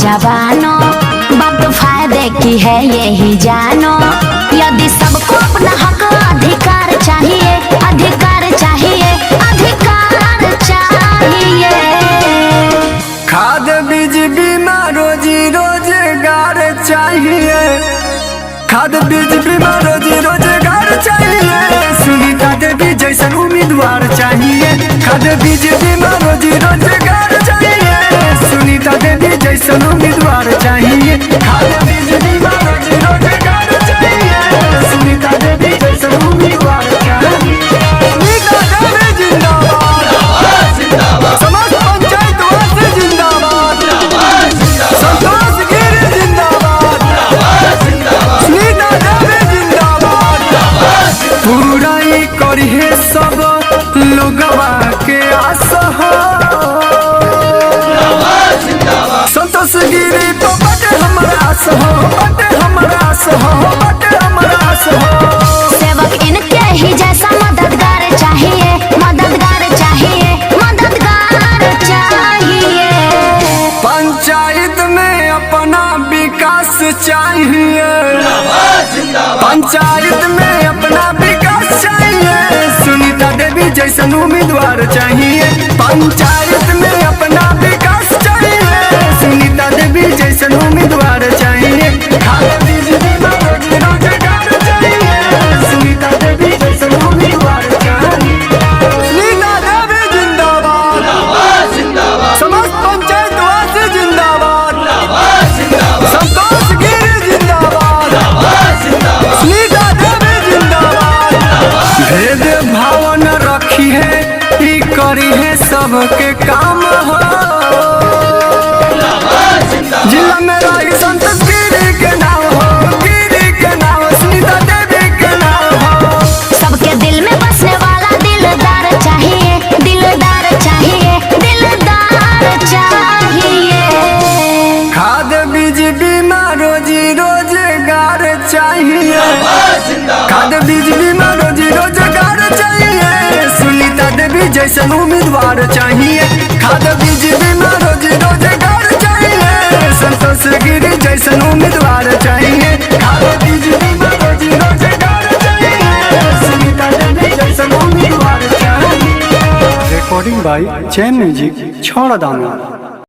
जवानो, बात फायदे की है यही जानो। यदि सबको अपना हक अधिकार चाहिए, अधिकार चाहिए, अधिकार चाहिए। खाद बीज बीमा रोजी रोजगार चाहिए, खाद बीज बीमा रोजी रोजगार चाहिए। सुनीता देवी जैसन उम्मीदवार चाहिए, खाद बीज बीमा रोजी रोजगार चाहिए। सुनीता देवी जैसन उम्मीदवार चाहिए, खाद बीज बीमा रोजी रोजगार चाहिए। सुनीता देवी जैसन उम्मीदवार चाहिए। सुनीता देवी जिंदाबाद, समस्त पंचायत वासी जिंदाबाद, संतोष गिरी जिंदाबाद, सुनीता देवी जिंदाबाद। पूरा ही करिए सब लोगवा के आस हो, संतोष गिरी तो बटे हमारा आस हो, बटे हमारा आस हो, बटे हमारा आस हो। सेवक इनके ही जैसा मददगार चाहिए, मददगार चाहिए, मददगार चाहिए। पंचायत में अपना विकास चाहिए, पंचायत में अपना विकास चाहिए। सुनीता देवी जैसन उम्मीदवार चाहिए, पंचायत में अपना विकास चाहिए। सुनीता देवी जैसन उम्मीदवार चाहिए, खाद बीज बीमा रोजी रोजगार चाहिए। सुनीता देवी जैसन उम्मीदवार चाहिए। सुनीता देवी जिंदाबाद, समस्त पंचायत वासी जिंदाबाद, संतोष गिरी जिंदाबाद, सुनीता देवी जिंदाबाद। भेद भाव न रखी है, ई करी है सबके काम हो। जिला में रही संतोष गिरी के नाम हो, गिरी के नाम, सुनीता देवी के नाम हो। सबके दिल में बसने वाला दिलदार चाहिए, दिलदार चाहिए, दिलदार चाहिए। खाद बीज बीमा रोजी रोजगार चाहिए, खाद बीज बीमा रोजी रोजगार चाहिए। सुनीता देवी जैसन उम्मीदवार चाहिए, खाद बीज बीमा रोजी रोजगार चाहिए। संतोष गिरी जैसन उम्मीदवार चाहिए, खाद बीज बीमा रोजी रोजगार चाहिए। सुनीता देवी जैसन उम्मीदवार चाहिए। रिकॉर्डिंग बाय चैन म्यूजिक, छोड़ा दाना।